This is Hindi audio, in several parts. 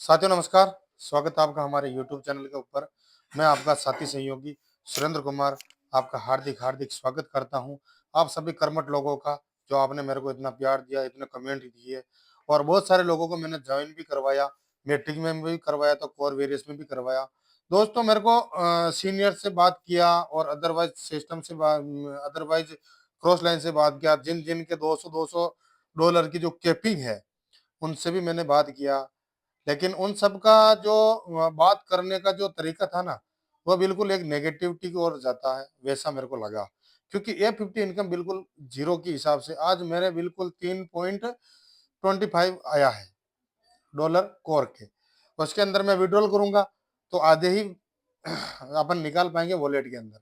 साथियों नमस्कार। स्वागत है आपका हमारे YouTube चैनल के ऊपर। मैं आपका साथी सहयोगी सुरेंद्र कुमार आपका हार्दिक हार्दिक स्वागत करता हूं। आप सभी कर्मठ लोगों का, जो आपने मेरे को इतना प्यार दिया, इतने कमेंट दिए और बहुत सारे लोगों को मैंने जॉइन भी करवाया, मीटिंग में भी करवाया तो कोर वेरियस में भी करवाया। दोस्तों मेरे को सीनियर से बात किया और अदरवाइज सिस्टम से अदरवाइज क्रॉस लाइन से बात किया, जिन के 200 डॉलर की जो कैपिंग है उनसे भी मैंने बात किया। लेकिन उन सब का जो बात करने का जो तरीका था ना, वो बिल्कुल एक नेगेटिविटी की ओर जाता है, वैसा मेरे को लगा। क्योंकि ए50 इनकम बिल्कुल जीरो के हिसाब से आज मेरे बिल्कुल 3.25 आया है डॉलर कोर के। उसके अंदर मैं विड्रॉल करूंगा तो आधे ही अपन निकाल पाएंगे वॉलेट के अंदर।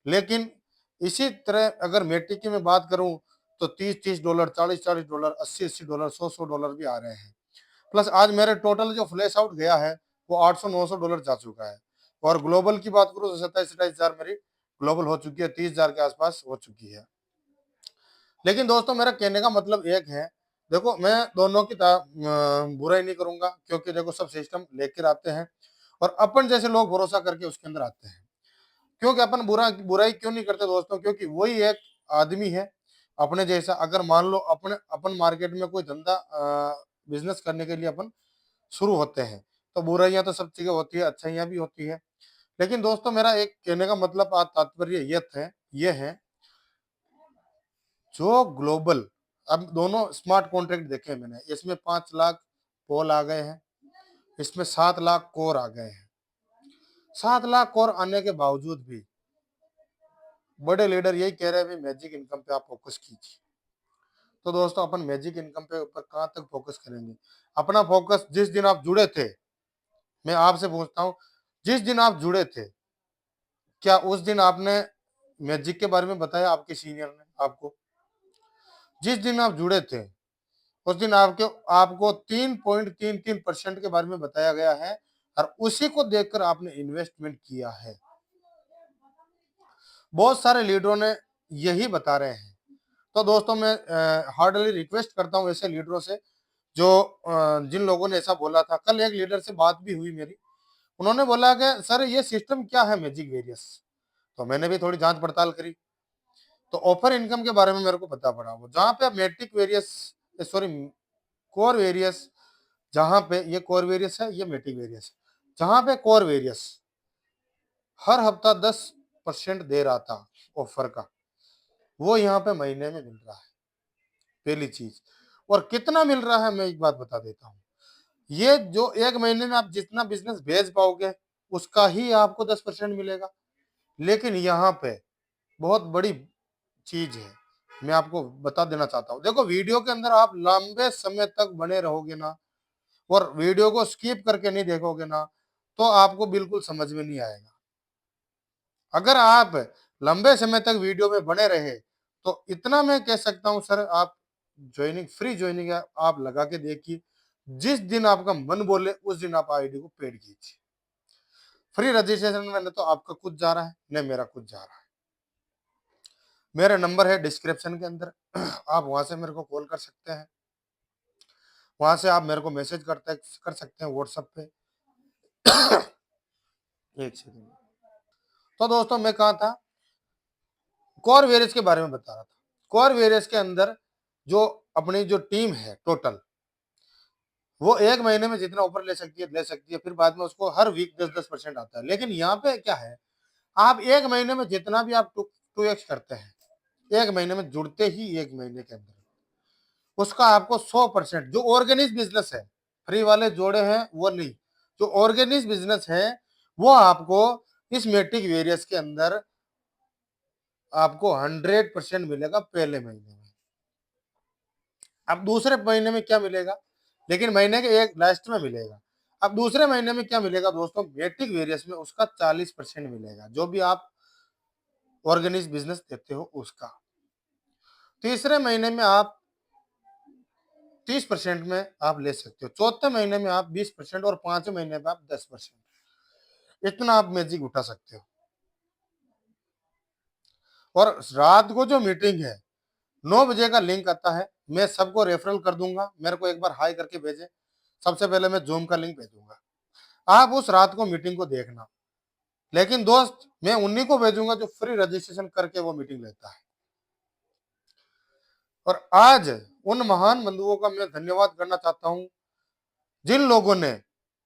लेकिन इसी तरह अगर मेटिक की मैं बात करूं तो 30-30 डॉलर, 40-40 डॉलर, 80-80 डॉलर, 100-100 डॉलर भी आ रहे हैं। प्लस आज मेरे टोटल जो फ्लैश आउट गया है वो 800-900 डॉलर जा चुका है। और ग्लोबल की बात करूँ तो 27-28 हजार मेरी ग्लोबल हो चुकी है, 30 हजार के आसपास हो चुकी है। लेकिन दोस्तों मेरा कहने का मतलब एक है, देखो मैं दोनों की बुराई नहीं करूंगा, क्योंकि देखो सब सिस्टम लेकर आते हैं और अपन जैसे लोग भरोसा करके उसके अंदर आते हैं। क्योंकि अपन बुराई क्यों नहीं करते दोस्तों, क्योंकि वही एक आदमी है अपने जैसा। अगर मान लो अपने अपन मार्केट में कोई धंधा बिजनेस करने के लिए अपन शुरू होते हैं तो बुराइयां तो सब जगह होती है, अच्छाइयां भी होती है। लेकिन दोस्तों मेरा एक कहने का मतलब तात्पर्य ये है जो ग्लोबल, अब दोनों स्मार्ट कॉन्ट्रैक्ट देखे मैंने, इसमें 5 लाख पोल आ गए हैं, इसमें 7 लाख कोर आ गए हैं। 7 लाख कोर आने के बावजूद भी बड़े लीडर यही कह रहे हैं मैजिक इनकम पे आप फोकस कीजिए। तो दोस्तों अपन मैजिक इनकम पे ऊपर कहाँ तक फोकस करेंगे? अपना फोकस जिस दिन आप जुड़े थे, मैं आपसे पूछता हूँ, जिस दिन आप जुड़े थे क्या उस दिन आपने मैजिक के बारे में बताया आपके सीनियर ने आपको? जिस दिन आप जुड़े थे उस दिन आपको 3.33% के बारे में बताया गया है और उसी को देखकर आपने इन्वेस्टमेंट किया है। बहुत सारे लीडरों ने यही बता रहे हैं। तो दोस्तों मैं हार्डली रिक्वेस्ट करता हूँ ऐसे लीडरों से, जो जिन लोगों ने ऐसा बोला था। कल एक लीडर से बात भी हुई मेरी, उन्होंने बोला कि सर ये सिस्टम क्या है मैजिक वेरियस। तो मैंने भी थोड़ी जांच पड़ताल करी तो ऑफर इनकम के बारे में मेरे को पता पड़ा, वो जहाँ पे मेट्रिक वेरियस, सॉरी कोर वेरियस, जहाँ पे ये कोर वेरियस है, ये मेट्रिक वेरियस है, जहाँ पे कोर वेरियस हर हफ्ता 10% दे रहा था ऑफर का, वो यहाँ पे महीने में मिल रहा है। पहली चीज, और कितना मिल रहा है मैं एक बात बता देता हूँ। ये जो एक महीने में आप जितना बिजनेस भेज पाओगे उसका ही आपको 10% मिलेगा। लेकिन यहाँ पे बहुत बड़ी चीज है, मैं आपको बता देना चाहता हूँ। देखो वीडियो के अंदर आप लंबे समय तक बने रहोगे ना और वीडियो को स्किप करके नहीं देखोगे ना, तो आपको बिल्कुल समझ में नहीं आएगा। अगर आप लंबे समय तक वीडियो में बने रहे तो इतना मैं कह सकता हूं सर, आप ज्वाइनिंग, फ्री ज्वाइनिंग है, आप लगा के देखिए। जिस दिन आपका मन बोले उस दिन आप आईडी को पेड कीजिए। फ्री रजिस्ट्रेशन में न तो आपका कुछ जा रहा है न मेरा कुछ जा रहा है। मेरा नंबर है डिस्क्रिप्शन के अंदर, आप वहां से मेरे को कॉल कर सकते हैं, वहां से आप मेरे को मैसेज कर सकते हैं व्हाट्सएप पे। एक सेकंड। तो दोस्तों मैं कहा था, कोर वेरियस के बारे में बता रहा था। कोर वेरियस के अंदर जो अपनी जो टीम है टोटल, वो एक महीने में जितना ऊपर ले सकती है, फिर बाद में उसको हर वीक 10-10% आता है। लेकिन यहाँ पे क्या है, आप एक महीने में जितना भी आप 2x करते हैं, एक महीने में जुड़ते ही एक महीने के अंदर उसका आपको 100%, जो ऑर्गेनिक बिजनेस है, फ्री वाले जोड़े हैं वो नहीं, जो ऑर्गेनिक बिजनेस है वो आपको इस मेट्रिक वेरियस के अंदर आपको 100% मिलेगा पहले महीने में। अब दूसरे महीने में क्या मिलेगा, लेकिन महीने के एक लास्ट में मिलेगा। अब दूसरे महीने में क्या मिलेगा दोस्तों, मेट्रिक वेरियस में उसका 40% मिलेगा, जो भी आप ऑर्गेनिक बिजनेस देते हो उसका। तीसरे महीने में आप 30% में आप ले सकते हो, चौथे महीने में आप 20% और पांचवें महीने में आप 10%। इतना आप मैजिक उठा सकते हो। और रात को जो मीटिंग है 9 बजे का लिंक आता है, मैं सबको रेफरल कर दूंगा, मेरे को एक बार हाई करके भेजे। सबसे पहले मैं जूम का लिंक भेजूंगा, आप उस रात को मीटिंग को देखना। लेकिन दोस्त मैं उन्हीं को भेजूंगा जो फ्री रजिस्ट्रेशन करके वो मीटिंग लेता है। और आज उन महान बंधुओं का मैं धन्यवाद करना चाहता हूं जिन लोगों ने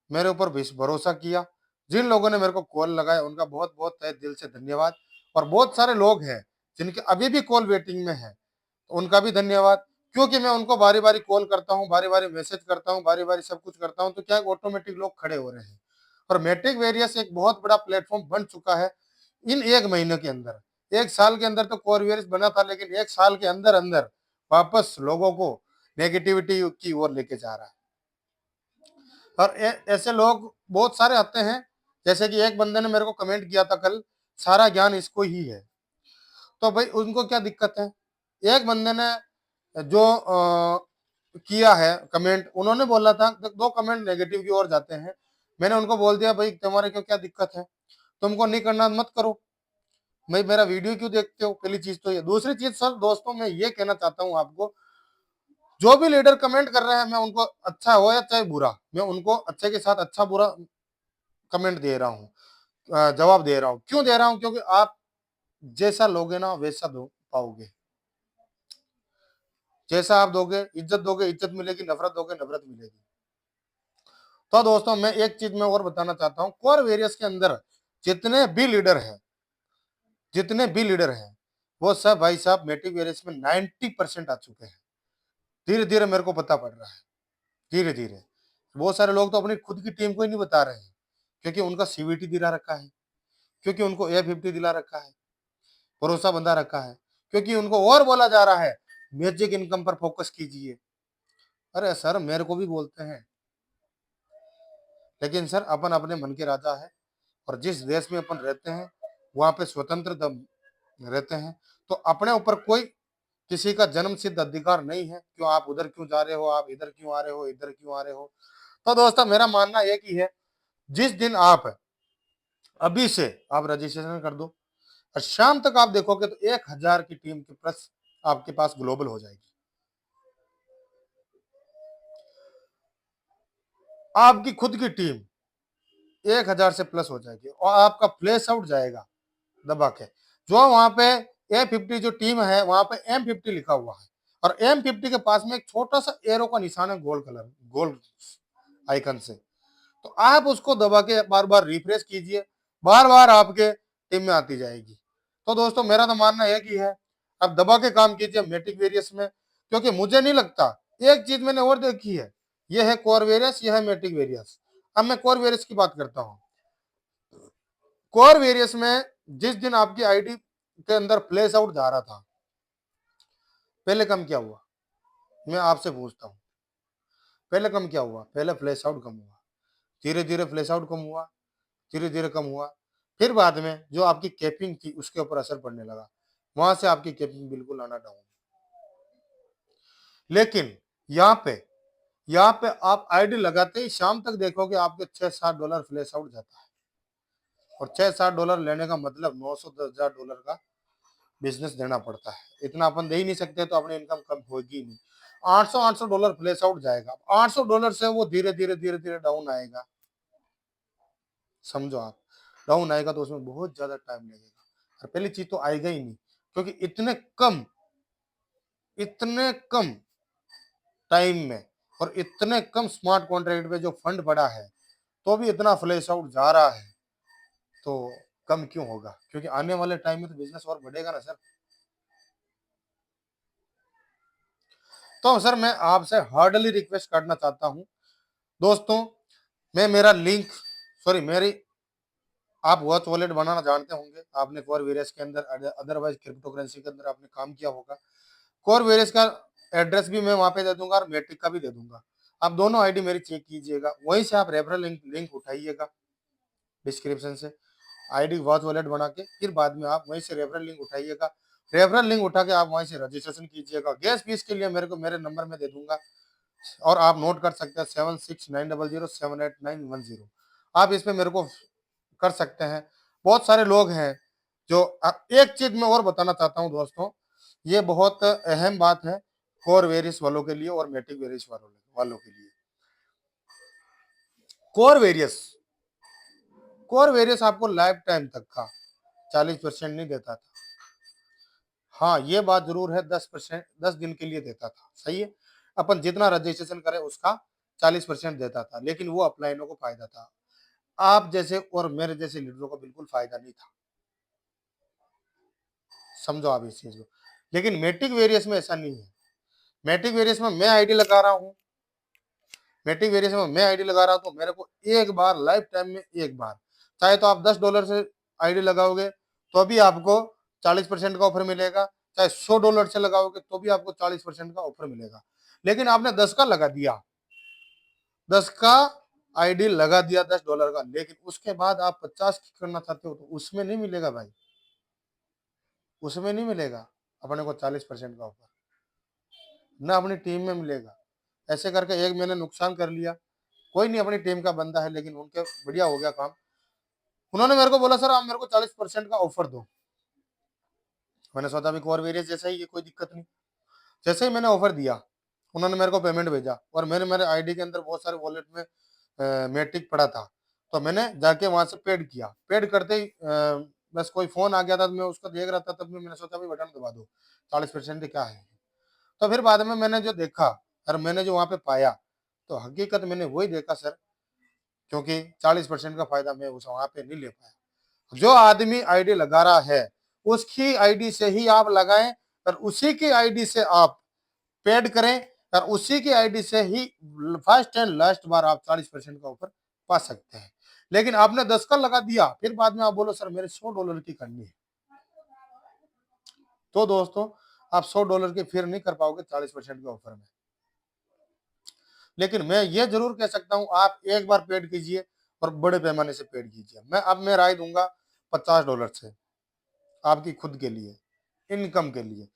मेरे ऊपर भरोसा किया, जिन लोगों ने मेरे को कॉल लगाया, उनका बहुत बहुत तहे दिल से धन्यवाद। और बहुत सारे लोग हैं जिनके अभी भी कॉल वेटिंग में है, तो उनका भी धन्यवाद। क्योंकि मैं उनको बारी बारी कॉल करता हूँ, बारी बारी मैसेज करता हूँ, बारी बारी सब कुछ करता हूँ, तो क्या ऑटोमेटिक लोग खड़े हो रहे हैं। और मैट्रिक वेरियस एक बहुत बड़ा प्लेटफॉर्म बन चुका है इन 1 महीने के अंदर। 1 साल के अंदर तो कोर वेरियस बना था, लेकिन 1 साल के अंदर अंदर वापस लोगों को नेगेटिविटी की ओर लेके जा रहा है। और ऐसे लोग बहुत सारे आते हैं। जैसे कि एक बंदे ने मेरे को कमेंट किया था कल, सारा ज्ञान इसको ही है। तो भाई उनको क्या दिक्कत है? एक बंदे ने जो किया है कमेंट, उन्होंने बोला था, 2 कमेंट नेगेटिव की ओर जाते हैं। मैंने उनको बोल दिया भाई तुम्हारे को क्या दिक्कत है, तुमको नहीं करना मत करो, भाई मेरा वीडियो क्यों देखते हो? पहली चीज तो ये। दूसरी चीज सर दोस्तों मैं ये कहना चाहता हूँ आपको, जो भी लीडर कमेंट कर रहे हैं मैं उनको, अच्छा हो या चाहे बुरा, मैं उनको अच्छे के साथ अच्छा बुरा कमेंट दे रहा हूँ, जवाब दे रहा हूँ। क्यों दे रहा हूँ? क्योंकि आप जैसा लोगे ना वैसा दो पाओगे। जैसा आप दोगे, इज्जत मिलेगी, नफरत दोगे, नफरत मिलेगी। तो दोस्तों मैं एक चीज मैं और बताना चाहता हूँ, कोर वेरियस के अंदर जितने भी लीडर हैं, जितने भी लीडर हैं, वो सब भाई साहब मैट्रिक वेरियस में 90% आ चुके हैं। धीरे धीरे मेरे को पता पड़ रहा है, धीरे धीरे। बहुत सारे लोग तो अपनी खुद की टीम को ही नहीं बता रहे हैं, क्योंकि उनका सीवीटी दिला रखा है, क्योंकि उनको A50 दिला रखा है, भरोसा बंधा रखा है, क्योंकि उनको और बोला जा रहा है मैजिक इनकम पर फोकस कीजिए। अरे सर मेरे को भी बोलते हैं, लेकिन सर अपन अपने मन के राजा है। और जिस देश में अपन रहते हैं वहां पे स्वतंत्र रहते हैं, तो अपने ऊपर कोई किसी का जन्म सिद्ध अधिकार नहीं है क्यों आप उधर क्यों जा रहे हो, आप इधर क्यों आ रहे हो, इधर क्यों आ रहे हो। तो दोस्तों मेरा मानना एक ही है, जिस दिन आप अभी से आप रजिस्ट्रेशन कर दो और शाम तक आप देखोगे तो 1,000 की टीम के प्लस आपके पास ग्लोबल हो जाएगी। आपकी खुद की टीम 1,000 से प्लस हो जाएगी और आपका प्लेस आउट जाएगा दबा के। जो वहां पे A50 जो टीम है वहां पे M50 लिखा हुआ है, और M50 के पास में एक छोटा सा एरो का निशान है, गोल्ड कलर, गोल्ड आइकन से। तो आप उसको दबा के बार बार रिफ्रेश कीजिए, बार बार आपके टीम में आती जाएगी। तो दोस्तों मेरा तो मानना एक ही है, आप दबा के काम कीजिए मैट्रिक वेरियस में। क्योंकि मुझे नहीं लगता, एक चीज मैंने और देखी है, यह है कोर वेरियस, यह है मैट्रिक वेरियस। अब मैं कोर वेरियस की बात करता हूँ। कोर वेरियस में जिस दिन आपकी आईडी के अंदर प्लेस आउट जा रहा था, पहले कम क्या हुआ? मैं आपसे पूछता हूँ, पहले कम क्या हुआ? पहले फ्लैश आउट कम हुआ, धीरे धीरे फ्लैश आउट कम हुआ, धीरे धीरे कम हुआ। फिर बाद में जो आपकी कैपिंग थी उसके ऊपर असर पड़ने लगा, वहां से आपकी कैपिंग बिल्कुल आना डाउन। लेकिन यहाँ पे आप आईडी लगाते ही शाम तक देखोगे आपके $6-7 फ्लैश आउट जाता है। और $6-7 लेने का मतलब 900-10,000 का बिजनेस देना पड़ता है। इतना अपन दे ही नहीं सकते तो अपनी इनकम कम होगी नहीं। $800 फ्लैश आउट जाएगा, $800 से वो धीरे धीरे धीरे धीरे डाउन आएगा। समझो आप, डाउन आएगा तो उसमें बहुत ज्यादा टाइम लगेगा। और पहली चीज तो आएगा ही नहीं, क्योंकि इतने कम टाइम में और इतने कम स्मार्ट कॉन्ट्रैक्ट पे जो फंड पड़ा है, तो भी इतना फ्लैश आउट जा रहा है, तो कम क्यों होगा? क्योंकि आने वाले टाइम में तो बिजनेस और बढ़ेगा ना सर। तो सर मैं आपसे हार्डली रिक्वेस्ट करना चाहता हूं दोस्तों, मैं मेरा लिंक, सॉरी मेरी, आप वॉच वॉलेट बनाना जानते होंगे, आपने कोर वेरियस के अंदर, अदरवाइज क्रिप्टो करेंसी के अंदर आपने काम किया होगा। कोर वेरियस का एड्रेस भी मैं वहां पे दे दूंगा और मेट्रिक का भी दे दूंगा। आप दोनों आईडी मेरी चेक कीजिएगा, वहीं से आप रेफरल लिंक उठाइएगा डिस्क्रिप्शन से, आईडी वॉच वॉलेट बना के, फिर बाद में आप वहीं से रेफरल लिंक उठाइएगा। रेफरल लिंक उठा के आप वहीं से रजिस्ट्रेशन कीजिएगा। गैस फीस के लिए मेरे को मेरे नंबर में दे दूंगा, और आप नोट कर सकते हैं 7690078910। आप इसमें मेरे को कर सकते हैं। बहुत सारे लोग हैं जो, एक चीज मैं और बताना चाहता हूं दोस्तों, ये बहुत अहम बात है कोर वेरियस वालों के लिए और मैट्रिक वेरियस वालों के लिए। कोर वेरियस, कोर वेरियस आपको लाइफ टाइम तक का 40% नहीं देता था। हाँ, ये बात जरूर है, 10%, 10 दिन के लिए देता था, सही है। अपन जितना रजिस्ट्रेशन करें उसका 40% देता था, लेकिन वो अपलाइनों को फायदा था। आप जैसे और मेरे जैसे लीडरों को बिल्कुल फायदा नहीं था। समझो आप इस चीज को। लेकिन मैट्रिक वेरियस में ऐसा नहीं है। मैट्रिक वेरियस में मैं आईडी लगा रहा हूँ, मैट्रिक वेरियस में मैं आईडी लगा रहा हूँ, तो मेरे को एक बार लाइफ टाइम में एक बार, चाहे तो आप $10 से आईडी लगाओगे तो भी आपको 40% का ऑफर मिलेगा, चाहे $100 से लगाओगे तो भी आपको 40% का ऑफर मिलेगा। लेकिन आपने 10 का लगा दिया, 10 का आईडी लगा दिया $10 का, लेकिन उसके बाद आप 50 की करना चाहते हो तो उसमें नहीं मिलेगा भाई, उसमें नहीं मिलेगा अपने को 40% का ऑफर, ना अपनी टीम में मिलेगा। ऐसे करके एक मैंने नुकसान कर लिया। कोई नहीं, अपनी टीम का बंदा है, लेकिन उनके बढ़िया हो गया काम। उन्होंने मेरे को बोला सर आप मेरे को 40% का ऑफर दो। मैंने सोचा भी कोर वेरियस जैसा ही है, कोई दिक्कत नहीं। जैसे ही मैंने ऑफर दिया, उन्होंने मेरे को पेमेंट भेजा, और मैंने मेरे आईडी के अंदर बहुत सारे वॉलेट में मैट्रिक पड़ा था, तो मैंने जाके वहां से पेड किया। पेड करते ही बस कोई फोन आ गया था, तो मैं उसको देख रहा था, तब मैंने सोचा भी बटन दबा दो, 40% क्या है। तो फिर बाद में मैंने जो देखा और मैंने जो वहां पे पाया, तो हकीकत मैंने वही देखा सर, क्योंकि 40% का फायदा मैं उस वहां पे नहीं ले पाया। जो आदमी आईडी लगा रहा है उसकी आईडी से ही आप लगाएं, और उसी की आईडी से आप पेड करें, और उसी की आईडी से ही फर्स्ट एंड लास्ट बार आप 40% का ऑफर पा सकते हैं। लेकिन आपने 10 का लगा दिया, फिर बाद में आप बोलो सर मेरे $100 की करनी है, तो दोस्तों आप $100 की फिर नहीं कर पाओगे 40% के ऑफर में। लेकिन मैं ये जरूर कह सकता हूं, आप एक बार पेड कीजिए और बड़े पैमाने से पेड कीजिए। मैं राय दूंगा $50 से, आपकी खुद के लिए, इनकम के लिए।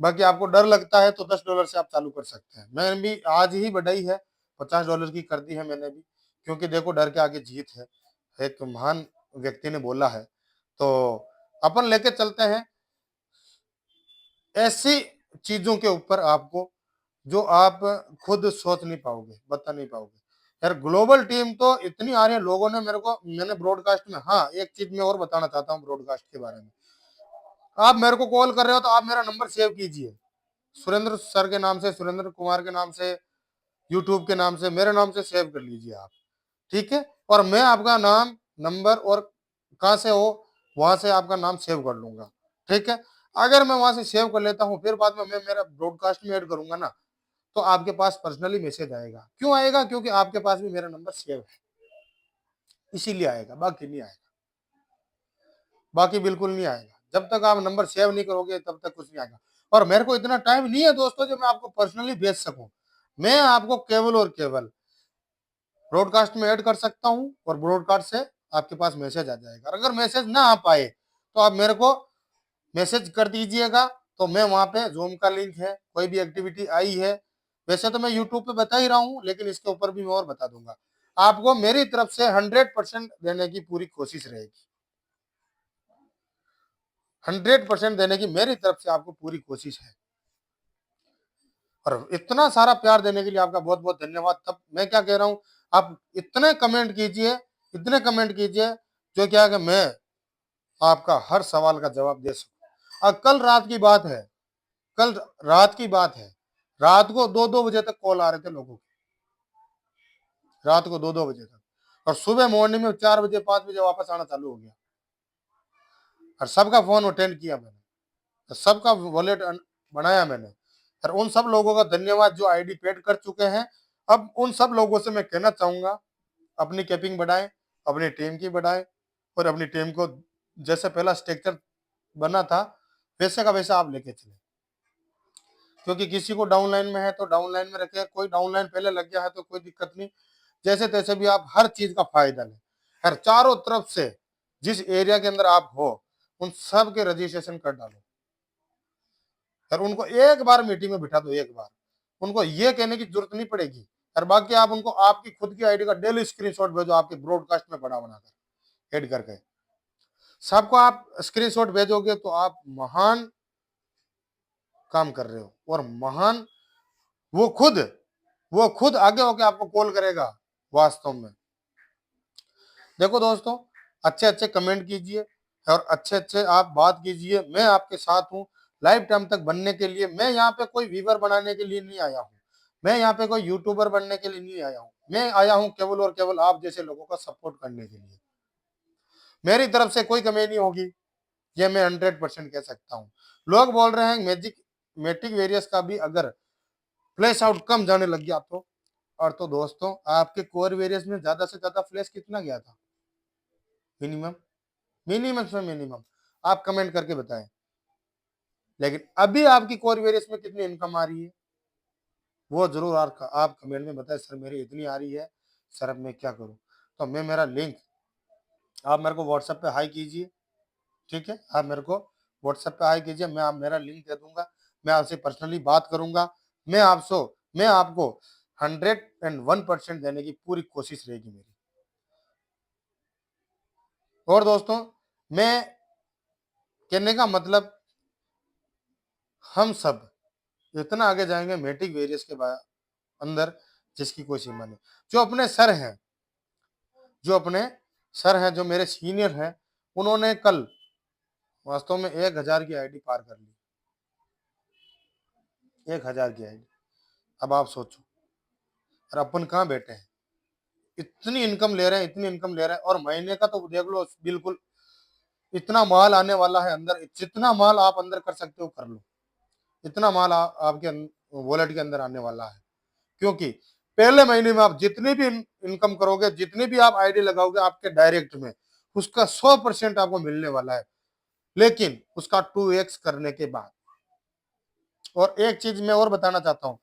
बाकी आपको डर लगता है तो $10 से आप चालू कर सकते हैं। मैंने भी आज ही बढ़ाई है, $50 की कर दी है मैंने भी, क्योंकि देखो डर के आगे जीत है, एक महान व्यक्ति ने बोला है। तो अपन लेके चलते हैं ऐसी चीजों के ऊपर आपको, जो आप खुद सोच नहीं पाओगे, बता नहीं पाओगे। यार ग्लोबल टीम तो इतनी आ रही है, लोगों ने मेरे को, मैंने ब्रॉडकास्ट में, हाँ एक चीज मैं और बताना चाहता हूँ ब्रॉडकास्ट के बारे में। आप मेरे को कॉल कर रहे हो तो आप मेरा नंबर सेव कीजिए, सुरेंद्र सर के नाम से, सुरेंद्र कुमार के नाम से, यूट्यूब के नाम से, मेरे नाम से सेव कर लीजिए आप, ठीक है। और मैं आपका नाम, नंबर और कहाँ से हो वहां से आपका नाम सेव कर लूंगा, ठीक है। अगर मैं वहां से सेव कर लेता हूँ, फिर बाद में मैं मेरा ब्रॉडकास्ट में ऐड करूंगा ना, तो आपके पास पर्सनली मैसेज आएगा। क्यों आएगा? क्योंकि आपके पास भी मेरा नंबर सेव है, इसीलिए आएगा, बाकी नहीं आएगा, बाकी बिल्कुल नहीं आएगा। जब तक आप नंबर सेव नहीं करोगे तब तक कुछ नहीं आएगा। और मेरे को इतना टाइम नहीं है दोस्तों जो मैं आपको पर्सनली भेज सकूं। मैं आपको केवल और केवल ब्रॉडकास्ट में ऐड कर सकता हूं, और ब्रॉडकास्ट से आपके पास मैसेज आ जाएगा। अगर मैसेज ना आ पाए तो आप मेरे को मैसेज कर दीजिएगा, तो मैं वहां पे जूम का लिंक है, कोई भी एक्टिविटी आई है, वैसे तो मैं यूट्यूब पे बता ही रहा हूँ, लेकिन इसके ऊपर भी मैं और बता दूंगा। आपको मेरी तरफ से 100% देने की पूरी कोशिश रहेगी, 100% देने की मेरी तरफ से आपको पूरी कोशिश है। और इतना सारा प्यार देने के लिए आपका बहुत बहुत धन्यवाद। तब मैं क्या कह रहा हूँ, आप इतने कमेंट कीजिए, इतने कमेंट कीजिए, जो क्या कि मैं आपका हर सवाल का जवाब दे सकूं। और कल रात की बात है, कल रात की बात है, रात को 2-2 बजे तक कॉल आ रहे थे लोगों के, रात को 2-2 बजे तक, और सुबह मॉर्निंग में 4 बजे 5 बजे वापस आना चालू हो गया। और सबका फोन अटेंड किया मैंने, तो सबका वॉलेट बनाया मैंने। और उन सब लोगों का धन्यवाद जो आईडी पेड कर चुके हैं। अब उन सब लोगों से मैं कहना चाहूंगा, अपनी कैपिंग बढ़ाएं, अपनी टीम की बढ़ाएं, और अपनी टीम को जैसे पहला स्ट्रक्चर बना था वैसे का वैसा आप लेके चले। क्योंकि किसी को डाउनलाइन में है तो डाउनलाइन में रखे, कोई डाउनलाइन पहले लग गया है तो कोई दिक्कत नहीं, जैसे तैसे भी आप हर चीज का फायदा लें। हर चारों तरफ से जिस एरिया के अंदर आप हो उन सब के रजिस्ट्रेशन कर डालो, और उनको एक बार मीटिंग में बिठा दो, एक बार उनको ये कहने की जरूरत नहीं पड़ेगी। और बाकी आप उनको आपकी खुद की आईडी का डेली स्क्रीनशॉट भेजो, आपके ब्रॉडकास्ट में बना बनाकर ऐड करके सबको आप स्क्रीनशॉट भेजोगे तो आप महान काम कर रहे हो। और महान वो खुद, वो खुद आगे होके आपको कॉल करेगा वास्तव में। देखो दोस्तों, अच्छे अच्छे कमेंट कीजिए और अच्छे अच्छे आप बात कीजिए, मैं आपके साथ हूँ लाइफ टाइम तक बनने के लिए। मैं यहाँ पे कोई व्यूवर बनाने के लिए नहीं आया हूँ, मैं यहाँ पे कोई यूट्यूबर बनने के लिए नहीं आया हूँ, मैं आया हूँ केवल और केवल आप जैसे लोगों का सपोर्ट करने के लिए। मेरी तरफ से कोई कमी नहीं होगी, ये मैं 100% कह सकता हूँ। लोग बोल रहे हैं मैजिक मैट्रिक वेरियस का भी अगर फ्लैश आउट कम जाने लग गया तो, और तो दोस्तों आपके कोर वेरियस में ज्यादा से ज्यादा फ्लैश कितना गया था? मिनिमम, मिनिमम से मिनिमम आप कमेंट करके बताएं। लेकिन अभी आपकी कोर वेरियस में कितनी इनकम आ रही है वो जरूर आप कमेंट में बताएं। सर मेरी इतनी आ रही है, सर अब मैं क्या करूं? तो मैं मेरा लिंक आप मेरे को व्हाट्सएप पे हाई कीजिए, ठीक है? आप मेरे को व्हाट्सएप पे हाई कीजिए, मैं आप मेरा लिंक दे दूंगा, मैं आपसे पर्सनली बात करूंगा। मैं आपको 101% देने की पूरी कोशिश रहेगी मेरी। और दोस्तों, मैं कहने का मतलब, हम सब इतना आगे जाएंगे मैट्रिक वेरियस के अंदर जिसकी कोई सीमा नहीं। जो अपने सर हैं, जो अपने सर हैं, जो मेरे सीनियर हैं, उन्होंने कल वास्तव में 1000 की आईडी पार कर ली, 1000 की आईडी। अब आप सोचो, और अपन कहाँ बैठे हैं, इतनी इनकम ले रहे हैं, इतनी इनकम ले रहे हैं, और महीने का तो देख लो बिल्कुल इतना माल आने वाला है अंदर, जितना माल आप अंदर कर सकते हो कर लो, इतना माल आपके वॉलेट के अंदर आने वाला है। क्योंकि पहले महीने में आप जितनी भी इनकम करोगे, जितनी भी आप आईडी लगाओगे आपके डायरेक्ट में, उसका 100% आपको मिलने वाला है, लेकिन उसका 2x करने के बाद। और एक चीज मैं और बताना चाहता हूँ,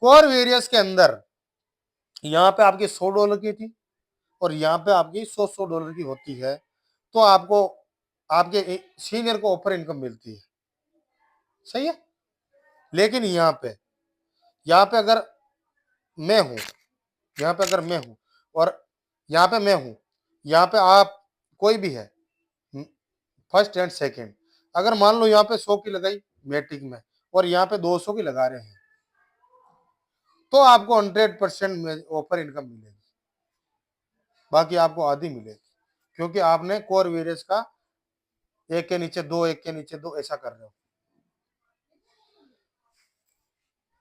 कोर वेरियस के अंदर यहाँ पे आपकी $100 की थी और यहाँ पे आपकी 100 की होती है, तो आपको आपके सीनियर को ऑफर इनकम मिलती है, सही है। लेकिन यहाँ पे अगर मैं हूं, यहाँ पे अगर मैं हूं और यहाँ पे मैं हूं, यहाँ पे आप कोई भी है फर्स्ट एंड सेकंड, अगर मान लो यहाँ पे 100 की लगाई मैट्रिक में और यहाँ पे 200 की लगा रहे हैं, तो आपको 100% ऑफर इनकम मिलेगी, बाकी आपको आधी मिलेगी, क्योंकि आपने कोर वेरियस का एक के नीचे दो, एक के नीचे दो ऐसा कर रहे हो।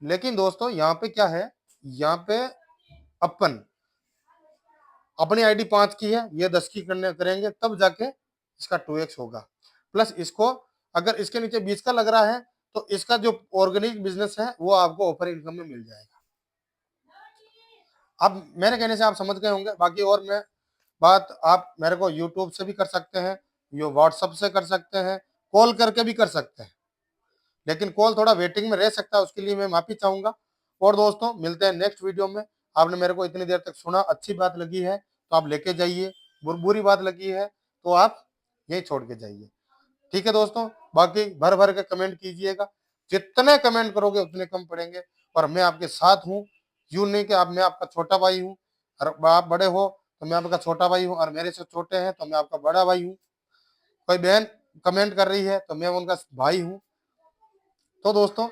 लेकिन दोस्तों यहाँ पे क्या है, यहाँ पे अपन अपनी आईडी 5 की है, ये 10 की करने करेंगे तब जाके इसका 2x होगा। प्लस इसको अगर इसके नीचे 20 का लग रहा है तो इसका जो ऑर्गेनिक बिजनेस है वो आपको ऑफर इनकम में मिल जाएगा। अब मेरे कहने से आप समझ गए होंगे, बाकी और मैं बात आप मेरे को यूट्यूब से भी कर सकते हैं, ये व्हाट्सएप से कर सकते हैं, कॉल करके भी कर सकते हैं, लेकिन कॉल थोड़ा वेटिंग में रह सकता है, उसके लिए मैं माफी चाहूंगा। और दोस्तों मिलते हैं नेक्स्ट वीडियो में। आपने मेरे को इतनी देर तक सुना, अच्छी बात लगी है तो आप लेके जाइए, बुरी बात लगी है तो आप यही छोड़ के जाइए, ठीक है दोस्तों। बाकी भर भर के कमेंट कीजिएगा, जितने कमेंट करोगे उतने कम पड़ेंगे, और मैं आपके साथ हूँ। यूं नहीं कि आप मैं आपका छोटा भाई हूँ, और आप बड़े हो तो मैं आपका छोटा भाई हूँ, और मेरे से छोटे हैं तो मैं आपका बड़ा भाई हूँ। कोई बहन कमेंट कर रही है तो मैं उनका भाई हूँ। तो दोस्तों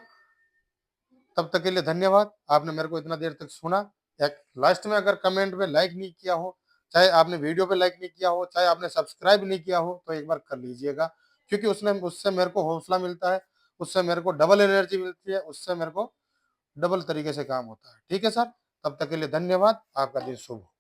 तब तक के लिए धन्यवाद, आपने मेरे को इतना देर तक सुना। एक लास्ट में अगर कमेंट में लाइक नहीं किया हो, चाहे आपने वीडियो पे लाइक नहीं किया हो, चाहे आपने सब्सक्राइब नहीं किया हो, तो एक बार कर लीजिएगा, क्योंकि उससे मेरे को हौसला मिलता है, उससे मेरे को डबल एनर्जी मिलती है, उससे मेरे को डबल तरीके से काम होता है, ठीक है सर। तब तक के लिए धन्यवाद, आपका दिन शुभ हो।